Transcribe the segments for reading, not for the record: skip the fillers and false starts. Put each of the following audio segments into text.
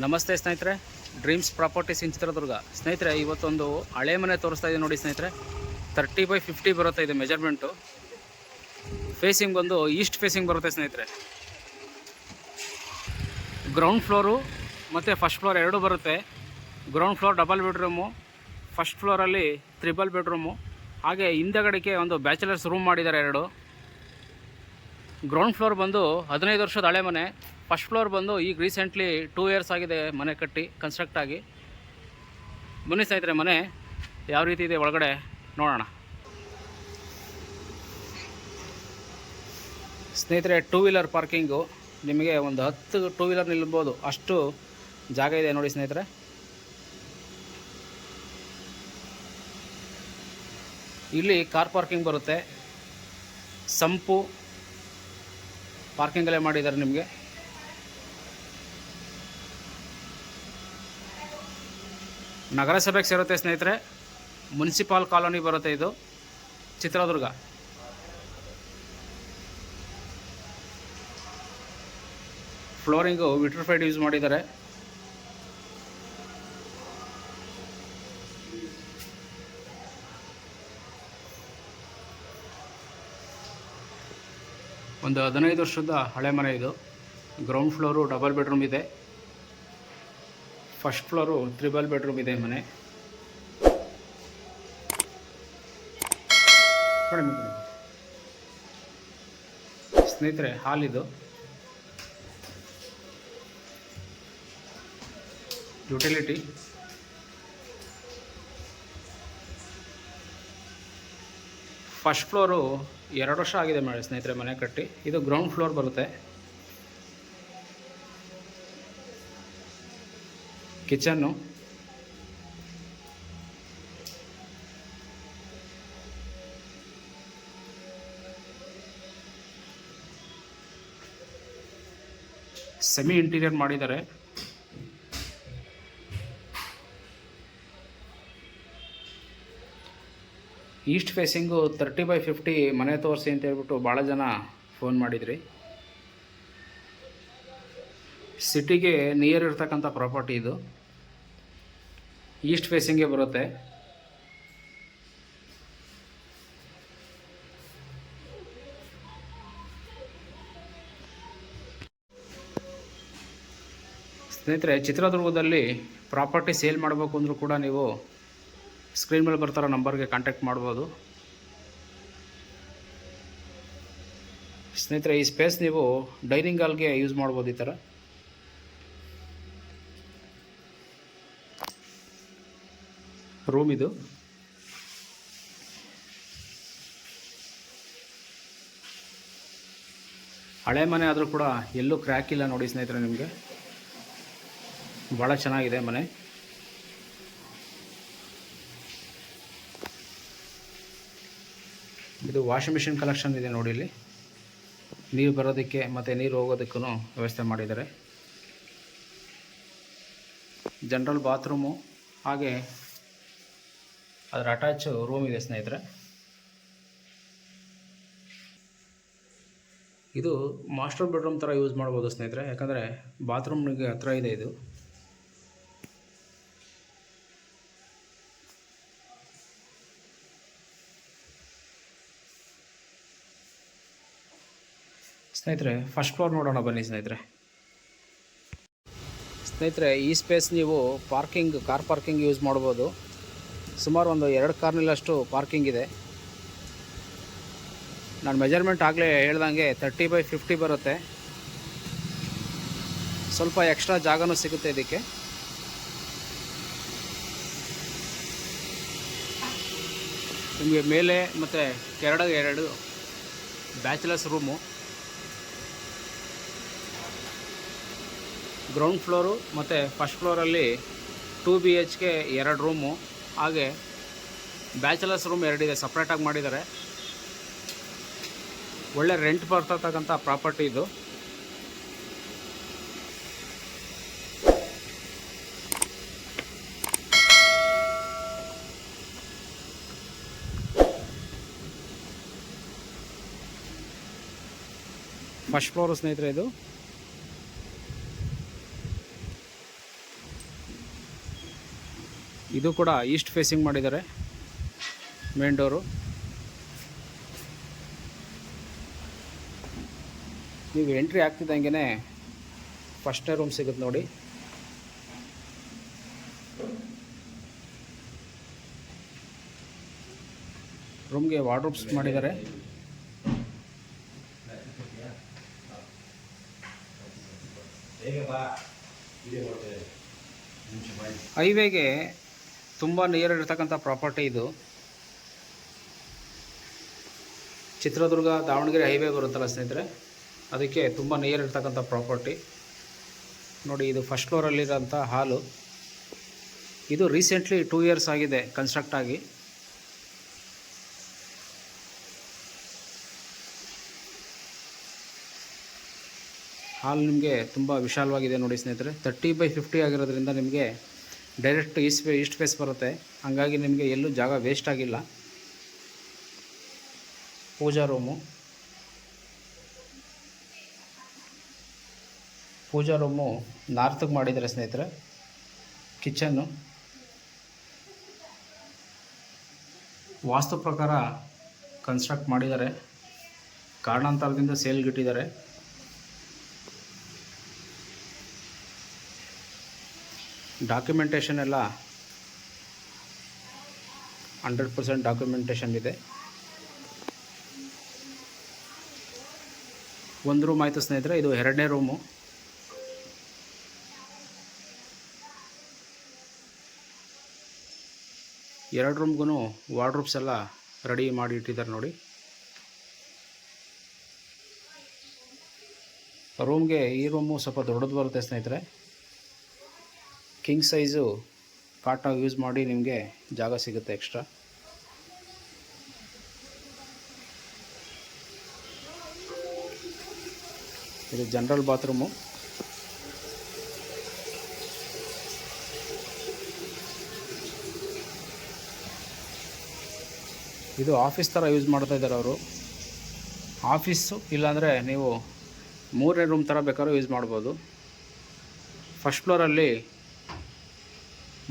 ನಮಸ್ತೆ ಸ್ನೇಹಿತರೆ, dreams properties ಇನ್ ಚಿತ್ರದುರ್ಗ. ಸ್ನೇಹಿತರೆ, ಇವತ್ತೊಂದು ಹಳೆ ಮನೆ ತೋರಿಸ್ತಾ ಇದೆ ನೋಡಿ ಸ್ನೇಹಿತರೆ. 30x50 ಬರುತ್ತೆ ಇದು ಮೆಜರ್ಮೆಂಟು. ಫೇಸಿಂಗ್ ಬಂದು ಈಸ್ಟ್ ಫೇಸಿಂಗ್ ಬರುತ್ತೆ ಸ್ನೇಹಿತರೆ. ಗ್ರೌಂಡ್ ಫ್ಲೋರು ಮತ್ತು ಫಸ್ಟ್ ಫ್ಲೋರ್ ಎರಡೂ ಬರುತ್ತೆ. Ground floor double bedroom, first ಫ್ಲೋರಲ್ಲಿ ತ್ರಿಬಲ್ ಬೆಡ್ರೂಮು, ಹಾಗೆ ಹಿಂದಗಡೆಗೆ ಒಂದು ಬ್ಯಾಚುಲರ್ಸ್ ರೂಮ್ ಮಾಡಿದ್ದಾರೆ ಎರಡು. ಗ್ರೌಂಡ್ ಫ್ಲೋರ್ ಬಂದು 15 ವರ್ಷದ ಹಳೆ ಮನೆ. ಫಸ್ಟ್ ಫ್ಲೋರ್ ಬಂದು ಈಗ ರೀಸೆಂಟ್ಲಿ 2 ಇಯರ್ಸ್ ಆಗಿದೆ ಮನೆ ಕಟ್ಟಿ ಕನ್ಸ್ಟ್ರಕ್ಟ್ ಆಗಿ. ಬನ್ನಿ ಸ್ನೇಹಿತರೆ, ಮನೆ ಯಾವ ರೀತಿ ಇದೆ ಒಳಗಡೆ ನೋಡೋಣ. ಸ್ನೇಹಿತರೆ, 2 ವೀಲರ್ ಪಾರ್ಕಿಂಗು, ನಿಮಗೆ ಒಂದು 10 2 ವೀಲರ್ ನಿಲ್ಬೋದು ಅಷ್ಟು ಜಾಗ ಇದೆ ನೋಡಿ ಸ್ನೇಹಿತರೆ. ಇಲ್ಲಿ ಕಾರ್ ಪಾರ್ಕಿಂಗ್ ಬರುತ್ತೆ. ಸಂಪು ಪಾರ್ಕಿಂಗಲ್ಲೇ ಮಾಡಿದ್ದಾರೆ ನಿಮಗೆ. ನಗರಸಭೆಗೆ ಸೇರುತ್ತೆ ಸ್ನೇಹಿತರೆ. ಮುನ್ಸಿಪಾಲ್ ಕಾಲೋನಿ ಬರುತ್ತೆ ಇದು, ಚಿತ್ರದುರ್ಗ. ಫ್ಲೋರಿಂಗು ವಿಟ್ರಿಫೈಡ್ ಯೂಸ್ ಮಾಡಿದ್ದಾರೆ. ಒಂದು 15 ವರ್ಷದ ಹಳೆ ಮನೆ ಇದು. ಗ್ರೌಂಡ್ ಫ್ಲೋರು ಡಬಲ್ ಬೆಡ್ರೂಮ್ ಇದೆ, ಫಸ್ಟ್ ಫ್ಲೋರು ತ್ರಿಬಲ್ ಬೆಡ್ರೂಮ್ ಇದೆ ಮನೆ. ಸ್ನೇಹಿತರೆ, ಹಾಲಿದು ಯುಟಿಲಿಟಿ. ಫಸ್ಟ್ ಫ್ಲೋರು 2 ವರ್ಷ ಆಗಿದೆ ಮಾಡಿ ಸ್ನೇಹಿತರೆ ಮನೆ ಕಟ್ಟಿ. ಇದು ಗ್ರೌಂಡ್ ಫ್ಲೋರ್ ಬರುತ್ತೆ. ಕಿಚನ್ನು, ಸೆಮಿ ಇಂಟೀರಿಯರ್ ಮಾಡಿದ್ದಾರೆ. ಈಸ್ಟ್ ಫೇಸಿಂಗು 30x50 ಮನೆ ತೋರಿಸಿ ಅಂತ ಹೇಳ್ಬಿಟ್ಟು ಭಾಳ ಜನ ಫೋನ್ ಮಾಡಿದ್ರಿ. ಸಿಟಿಗೆ ನಿಯರ್ ಇರ್ತಕ್ಕಂಥ ಪ್ರಾಪರ್ಟಿ ಇದು. ಈಸ್ಟ್ ಫೇಸಿಂಗೇ ಬರುತ್ತೆ. ಸ್ನೇಹಿತರೆ, ಚಿತ್ರದುರ್ಗದಲ್ಲಿ ಪ್ರಾಪರ್ಟಿ ಸೇಲ್ ಮಾಡಬೇಕು ಅಂದರೂ ಕೂಡ ನೀವು ಸ್ಕ್ರೀನ್ ಮೇಲೆ ಬರ್ತಾರೋ ನಂಬರ್ಗೆ ಕಾಂಟ್ಯಾಕ್ಟ್ ಮಾಡ್ಬೋದು. ಸ್ನೇಹಿತರೆ, ಈ ಸ್ಪೇಸ್ ನೀವು ಡೈನಿಂಗ್ ಹಾಲ್ಗೆ ಯೂಸ್ ಮಾಡ್ಬೋದು. ಈ ಥರ ರೂಮ್ ಇದು. ಹಳೆ ಮನೆ ಆದರೂ ಕೂಡ ಎಲ್ಲೂ ಕ್ರ್ಯಾಕ್ ಇಲ್ಲ ನೋಡಿ ಸ್ನೇಹಿತರೆ. ನಿಮಗೆ ಭಾಳ ಚೆನ್ನಾಗಿದೆ ಮನೆ. ಇದು ವಾಷಿಂಗ್ ಮಿಷಿನ್ ಕಲೆಕ್ಷನ್ ಇದೆ ನೋಡಿ. ಇಲ್ಲಿ ನೀರು ಬರೋದಕ್ಕೆ ಮತ್ತು ನೀರು ಹೋಗೋದಕ್ಕೂ ವ್ಯವಸ್ಥೆ ಮಾಡಿದ್ದಾರೆ. ಜನರಲ್ ಬಾತ್ರೂಮು, ಹಾಗೆ ಅದರ ಅಟ್ಯಾಚ್ ರೂಮ್ ಇದೆ ಸ್ನೇಹಿತರೆ. ಇದು ಮಾಸ್ಟರ್ ಬೆಡ್ರೂಮ್ ಥರ ಯೂಸ್ ಮಾಡ್ಬೋದು ಸ್ನೇಹಿತರೆ, ಯಾಕಂದರೆ ಬಾತ್ರೂಮ್ಗೆ ಹತ್ರ ಇದೆ ಇದು. ಸ್ನೇಹಿತರೆ, ಫಸ್ಟ್ ಫ್ಲೋರ್ ನೋಡೋಣ ಬನ್ನಿ ಸ್ನೇಹಿತರೆ. ಸ್ನೇಹಿತರೆ, ಈ ಸ್ಪೇಸ್ ನೀವು ಕಾರ್ ಪಾರ್ಕಿಂಗ್ ಯೂಸ್ ಮಾಡ್ಬೋದು. ಸುಮಾರು ಒಂದು 2 ಕಾರ್ನಲ್ಲಷ್ಟು ಪಾರ್ಕಿಂಗ್ ಇದೆ. ನಾನು ಮೆಜರ್ಮೆಂಟ್ ಆಗಲೇ ಹೇಳ್ದಂಗೆ 30x50 ಬರುತ್ತೆ. ಸ್ವಲ್ಪ ಎಕ್ಸ್ಟ್ರಾ ಜಾಗನೂ ಸಿಗುತ್ತೆ ಇದಕ್ಕೆ. ನಿಮಗೆ ಮೇಲೆ ಮತ್ತು ಕೆಳಗೆ 2 ಬ್ಯಾಚುಲರ್ಸ್ ರೂಮು. ಗ್ರೌಂಡ್ ಫ್ಲೋರು ಮತ್ತು ಫಸ್ಟ್ ಫ್ಲೋರಲ್ಲಿ 2 BHK 2 ರೂಮು, ಹಾಗೆ ಬ್ಯಾಚುಲರ್ಸ್ ರೂಮ್ 2 ಇದೆ, ಸಪ್ರೇಟಾಗಿ ಮಾಡಿದ್ದಾರೆ. ಒಳ್ಳೆ ರೆಂಟ್ ಬರ್ತಕ್ಕಂಥ ಪ್ರಾಪರ್ಟಿ ಇದು. ಫಸ್ಟ್ ಫ್ಲೋರು ಸ್ನೇಹಿತರೆ ಇದು. ಇದು ಕೂಡ ಈಸ್ಟ್ ಫೇಸಿಂಗ್ ಮಾಡಿದ್ದಾರೆ ಮೇನ್ ಡೋರು. ನೀವು ಎಂಟ್ರಿ ಆಗ್ತಿದ್ದಂಗೆ ಫಸ್ಟ್ನೇ ರೂಮ್ ಸಿಗುತ್ತೆ ನೋಡಿ. ರೂಮ್ಗೆ ವಾರ್ಡ್ರೋಬ್ಸ್ ಮಾಡಿದ್ದಾರೆ. ಹೈವೇಗೆ ತುಂಬ ನಿಯರ್ ಇರತಕ್ಕಂಥ ಪ್ರಾಪರ್ಟಿ ಇದು. ಚಿತ್ರದುರ್ಗ ದಾವಣಗೆರೆ ಹೈವೇ ಬರುತ್ತಲ್ಲ ಸ್ನೇಹಿತರೆ, ಅದಕ್ಕೆ ತುಂಬ ನಿಯರ್ ಇರ್ತಕ್ಕಂಥ ಪ್ರಾಪರ್ಟಿ ನೋಡಿ. ಇದು ಫಸ್ಟ್ ಫ್ಲೋರಲ್ಲಿರೋಂಥ ಹಾಲು. ಇದು ರೀಸೆಂಟ್ಲಿ 2 ಇಯರ್ಸ್ ಆಗಿದೆ ಕನ್ಸ್ಟ್ರಕ್ಟ್ ಆಗಿ. ಹಾಲ್ ನಿಮಗೆ ತುಂಬ ವಿಶಾಲವಾಗಿದೆ ನೋಡಿ ಸ್ನೇಹಿತರೆ. 30/50 ಆಗಿರೋದ್ರಿಂದ ನಿಮಗೆ ಡೈರೆಕ್ಟ್ ಈಸ್ಟ್ ಫೇಸ್ ಬರುತ್ತೆ. ಹಾಗಾಗಿ ನಿಮಗೆ ಎಲ್ಲೂ ಜಾಗ ವೇಸ್ಟ್ ಆಗಿಲ್ಲ. ಪೂಜಾ ರೂಮು ನಾರ್ತ್ಗೆ ಮಾಡಿದ್ದಾರೆ ಸ್ನೇಹಿತರೆ. ಕಿಚನ್ನು ವಾಸ್ತು ಪ್ರಕಾರ ಕನ್ಸ್ಟ್ರಕ್ಟ್ ಮಾಡಿದ್ದಾರೆ. ಕಾರಣಾಂತರದಿಂದ ಸೇಲ್ಗಿಟ್ಟಿದ್ದಾರೆ. ಡಾಕ್ಯುಮೆಂಟೇಷನ್ ಎಲ್ಲ 100% ಡಾಕ್ಯುಮೆಂಟೇಷನ್ ಇದೆ. ಒಂದು ರೂಮ್ ಆಯಿತು ಸ್ನೇಹಿತರೆ. ಇದು 2ನೇ ರೂಮು. ಎರಡು ರೂಮ್ಗೂ ವಾರ್ಡ್ರೋಬ್ಸ್ ಎಲ್ಲ ರೆಡಿ ಮಾಡಿ ಇಟ್ಟಿದ್ದಾರೆ ನೋಡಿ. ರೂಮ್ಗೆ ಈ ರೂಮು ಸ್ವಲ್ಪ ದೊಡ್ಡದು ಬರುತ್ತೆ ಸ್ನೇಹಿತರೆ. ಕಿಂಗ್ ಸೈಜು ಕಾಟ್ನ ಯೂಸ್ ಮಾಡಿ ನಿಮಗೆ ಜಾಗ ಸಿಗುತ್ತೆ ಎಕ್ಸ್ಟ್ರಾ. ಇದು ಜನರಲ್ ಬಾತ್ರೂಮು. ಇದು ಆಫೀಸ್ ಥರ ಯೂಸ್ ಮಾಡ್ತಾ ಇದ್ದಾರೆ ಅವರು. ಆಫೀಸು ಇಲ್ಲಾಂದರೆ ನೀವು 3ನೇ ರೂಮ್ ಥರ ಬೇಕಾದ್ರೂ ಯೂಸ್ ಮಾಡ್ಬೋದು. ಫಸ್ಟ್ ಫ್ಲೋರಲ್ಲಿ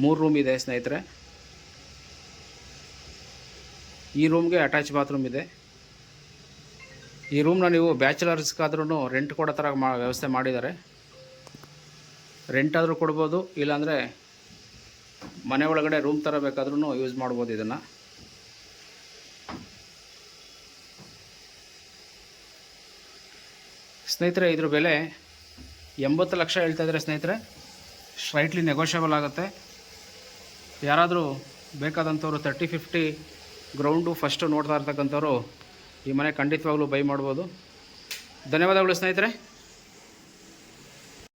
3 ರೂಮ್ ಇದೆ ಸ್ನೇಹಿತರೆ. ಈ ರೂಮ್ಗೆ ಅಟ್ಯಾಚ್ ಬಾತ್ರೂಮ್ ಇದೆ. ಈ ರೂಮ್ನ ನೀವು ಬ್ಯಾಚುಲರ್ಸ್ಗಾದ್ರೂ ರೆಂಟ್ ಕೊಡೋ ಥರ ವ್ಯವಸ್ಥೆ ಮಾಡಿದ್ದಾರೆ. ರೆಂಟ್ ಆದರೂ ಕೊಡ್ಬೋದು, ಇಲ್ಲಾಂದರೆ ಮನೆ ಒಳಗಡೆ ರೂಮ್ ಥರ ಬೇಕಾದ್ರೂ ಯೂಸ್ ಮಾಡ್ಬೋದು ಇದನ್ನು. ಸ್ನೇಹಿತರೆ ಇದ್ರ ಬೆಲೆ 80 ಲಕ್ಷ ಹೇಳ್ತಾ ಇದ್ದಾರೆ ಸ್ನೇಹಿತರೆ. ಸ್ಲೈಟ್ಲಿ ನೆಗೋಷಿಯಬಲ್ ಆಗುತ್ತೆ. ಯಾರಾದರೂ ಬೇಕಾದಂಥವ್ರು 30-50 ಗ್ರೌಂಡು ಫಸ್ಟು ನೋಡ್ತಾ ಇರ್ತಕ್ಕಂಥವ್ರು ಈ ಮನೆ ಖಂಡಿತವಾಗ್ಲೂ ಬೈ ಮಾಡ್ಬೋದು. ಧನ್ಯವಾದಗಳು ಸ್ನೇಹಿತರೆ.